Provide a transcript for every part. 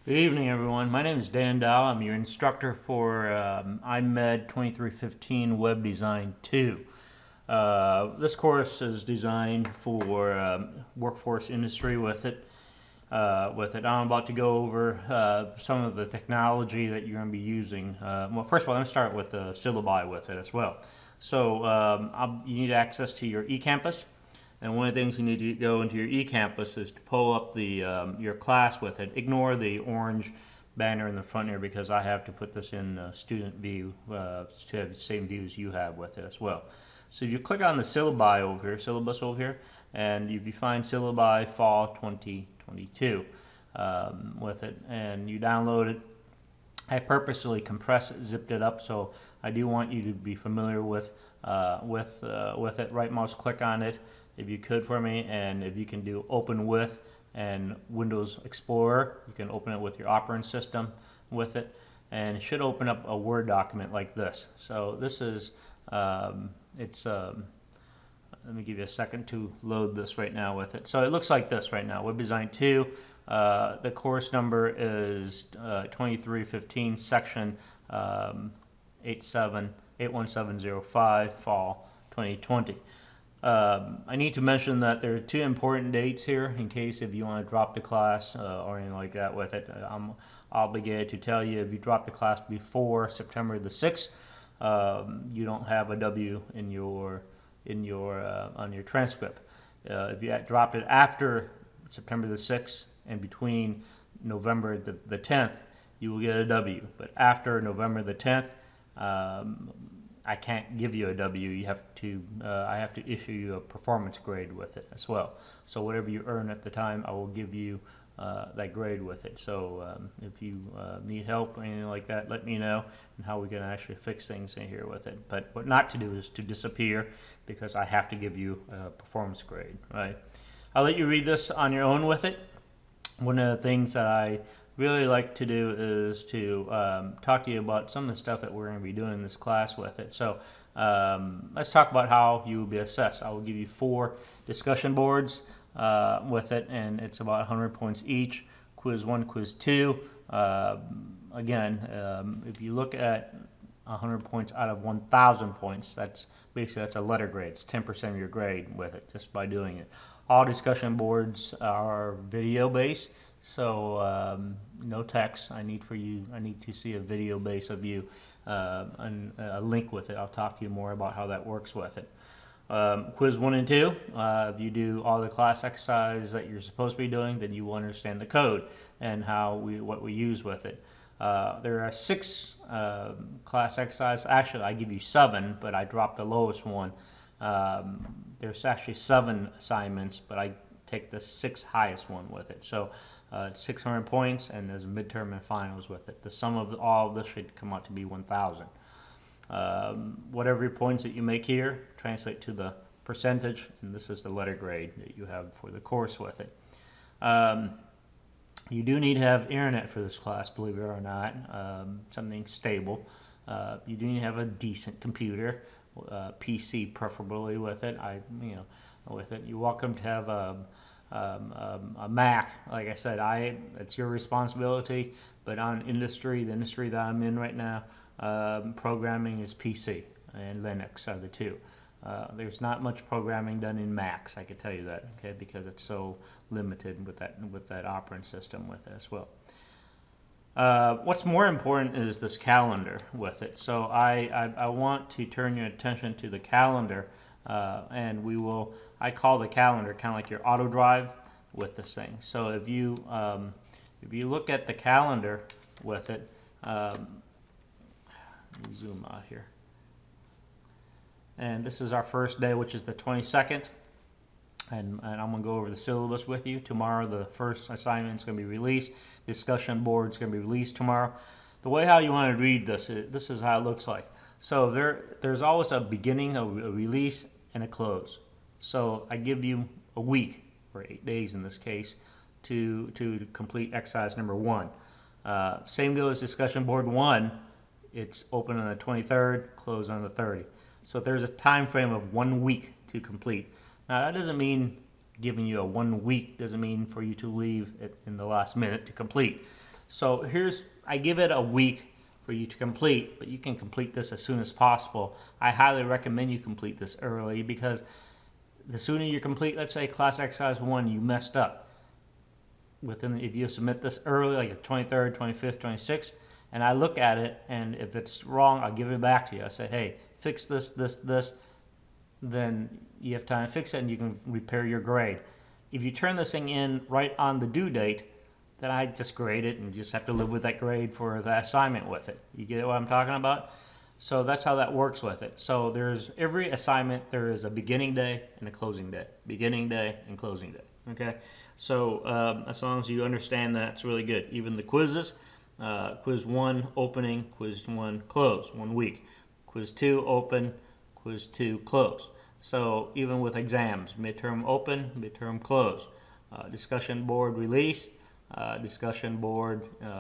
Good evening, everyone. My name is Dan Dow. I'm your instructor for IMED 2315 Web Design 2. This course is designed for workforce industry with it. I'm about to go over some of the technology that you're going to be using. Well, first of all, let me start with the Syllabi with it as well. So you need access to your eCampus. And one of the things you need to go into your eCampus is to pull up the your class with it. Ignore the orange banner in the front here because I have to put this in student view to have the same view as you have with it as well. So you click on the Syllabi over here, Syllabus over here, and you find Syllabi Fall 2022 with it, and you download it. I purposely compressed it, zipped it up, so I do want you to be familiar with it. Right mouse click on it if you could for me, and if you can do open with and Windows Explorer, you can open it with your operating system with it, and it should open up a Word document like this. So this is let me give you a second to load this right now with it. So it looks like this right now, Web Design 2. The course number is 2315, section 81705, fall 2020. I need to mention that there are two important dates here in case if you want to drop the class or anything like that with it. I'm obligated to tell you if you drop the class before September the 6th, you don't have a W in your on your transcript. If you dropped it after September the 6th and between November the 10th, you will get a W. But after November the 10th, I can't give you a W. You have to. I have to issue you a performance grade with it as well. So whatever you earn at the time, I will give you that grade with it. So if you need help or anything like that, let me know and how we can actually fix things in here with it. But what not to do is to disappear because I have to give you a performance grade. Right? I'll let you read this on your own with it. One of the things that I really like to do is to talk to you about some of the stuff that we're going to be doing in this class with it. So let's talk about how you will be assessed. I will give you 4 discussion boards with it, and it's about 100 points each. Quiz 1, quiz 2. Again, if you look at 100 points out of 1,000 points, that's a letter grade. It's 10% of your grade with it just by doing it. All discussion boards are video based. So no text. I need to see a video base of you and a link with it. I'll talk to you more about how that works with it. Quiz 1 and 2. If you do all the class exercises that you're supposed to be doing, then you will understand the code and what we use with it. There are 6 class exercises. Actually, I give you 7, but I dropped the lowest one. There's actually 7 assignments, but I take the 6th highest one with it. So it's 600 points, and there's a midterm and finals with it. The sum of all of this should come out to be 1,000. Whatever points that you make here, translate to the percentage, and this is the letter grade that you have for the course with it. You do need to have internet for this class, believe it or not, something stable. You do need to have a decent computer, PC preferably with it. You're welcome to have a Mac. Like I said, it's your responsibility. But on the industry that I'm in right now, programming is PC and Linux are the two. There's not much programming done in Macs, I can tell you that, okay, because it's so limited with that operating system with it as well. What's more important is this calendar with it. So I want to turn your attention to the calendar, and I call the calendar kind of like your auto drive with this thing. So if you look at the calendar with it, let me zoom out here. And this is our first day, which is the 22nd. And I'm going to go over the syllabus with you. Tomorrow, the first assignment is going to be released. Discussion board is going to be released tomorrow. The way how you want to read this is how it looks like. So there's always a beginning, a release, and a close. So I give you a week, or 8 days in this case, to complete exercise number 1. Same goes discussion board 1. It's open on the 23rd, close on the 30th. So there's a time frame of 1 week to complete. Now that doesn't mean giving you a 1 week doesn't mean for you to leave it in the last minute to complete. So I give it a week for you to complete, but you can complete this as soon as possible. I highly recommend you complete this early, because the sooner you complete, let's say class exercise 1, you messed up. If you submit this early, like the 23rd, 25th, 26th, and I look at it, and if it's wrong, I'll give it back to you. I say, hey, fix this, then you have time to fix it and you can repair your grade. If you turn this thing in right on the due date, then I just grade it and you just have to live with that grade for the assignment with it. You get what I'm talking about? So that's how that works with it. So there's every assignment, there is a beginning day and a closing day. Beginning day and closing day. Okay? So as long as you understand that, it's really good. Even the quizzes, quiz 1 opening, quiz 1 close, 1 week. Quiz 2 open, quiz 2 close. So even with exams, midterm open, midterm close. Discussion board release, discussion board, the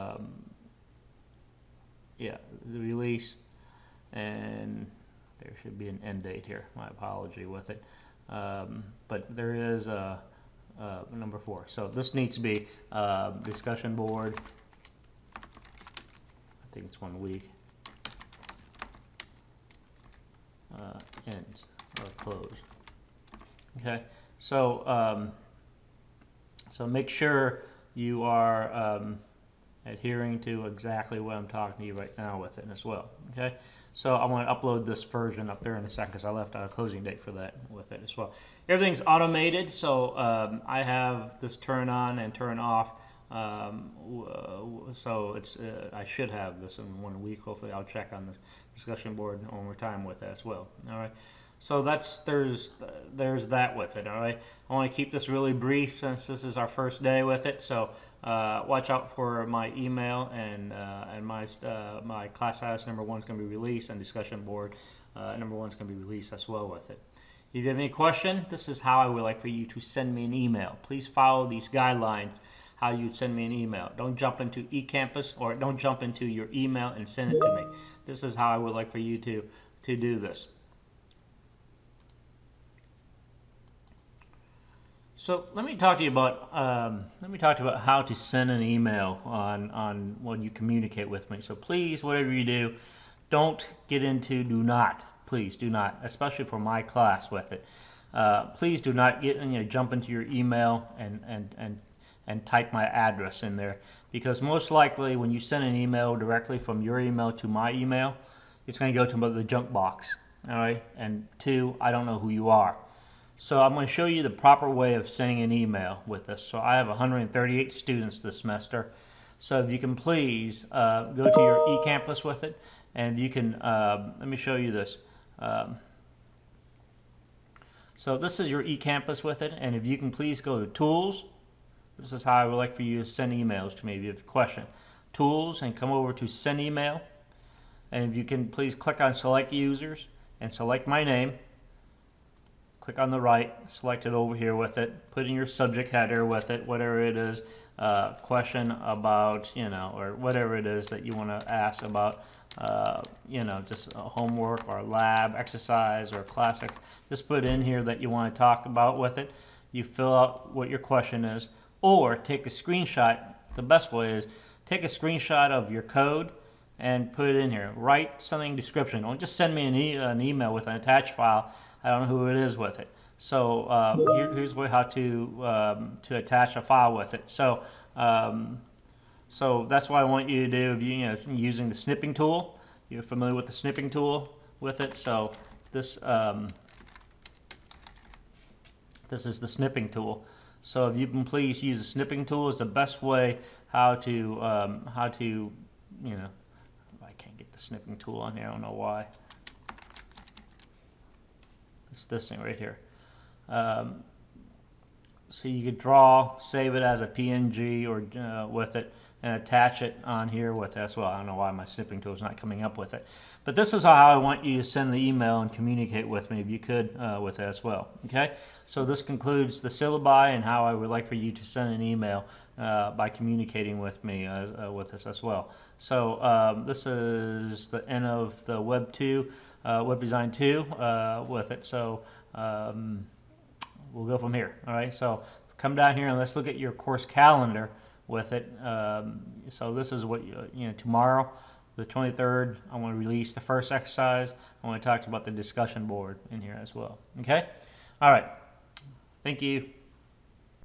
release, and there should be an end date here. My apology with it. But there is number 4. So this needs to be discussion board. I think it's 1 week. Ends or close. Okay, so so make sure you are adhering to exactly what I'm talking to you right now with it as well. Okay, so I want to upload this version up there in a second, because I left a closing date for that with it as well. Everything's automated, so I have this turn on and turn off. So it's I should have this in 1 week. Hopefully I'll check on this discussion board one more time with that as well. All right, so there's that with it. All right, I want to keep this really brief since this is our first day with it. So watch out for my email, and my class house number 1 is going to be released, and discussion board number 1 is going to be released as well with it. If you have any question, this is how I would like for you to send me an email. Please follow these guidelines, how you'd send me an email. Don't jump into eCampus, or don't jump into your email and send it to me. This is how I would like for you to do this. So let me talk to you about how to send an email on when you communicate with me. So please, whatever you do, don't get into do not. Please do not, especially for my class with it. Please do not jump into your email and type my address in there, because most likely when you send an email directly from your email to my email, it's going to go to the junk box. All right, and 2, I don't know who you are. So I'm going to show you the proper way of sending an email with this. So I have 138 students this semester. So if you can please go to your eCampus with it, and you can let me show you this. So this is your eCampus with it, and if you can please go to Tools. This is how I would like for you to send emails to me if you have a question. Tools, and come over to Send Email. And if you can please click on Select Users and select my name. Click on the right, select it over here with it. Put in your subject header with it, whatever it is, question about, or whatever it is that you want to ask about, just homework or lab exercise or classic. Just put in here that you want to talk about with it. You fill out what your question is. Or take a screenshot. The best way is take a screenshot of your code and put it in here. Write something description. Don't just send me an email with an attached file. I don't know who it is with it. So here's how to attach a file with it. So so that's what I want you to do. If using the snipping tool, you're familiar with the snipping tool with it. So this is the snipping tool. So if you can please use the snipping tool, is the best way how to I can't get the snipping tool on here. I don't know why. It's this thing right here. So you could draw, save it as a PNG or with it, and attach it on here with it as well. I don't know why my snipping tool is not coming up with it. But this is how I want you to send the email and communicate with me if you could with it as well. Okay? So this concludes the syllabi and how I would like for you to send an email by communicating with me with this as well. So this is the end of the Web Design 2 with it. So we'll go from here. All right? So come down here and let's look at your course calendar with it. So this is what, tomorrow, the 23rd, I want to release the first exercise. I want to talk about the discussion board in here as well. Okay? All right. Thank you.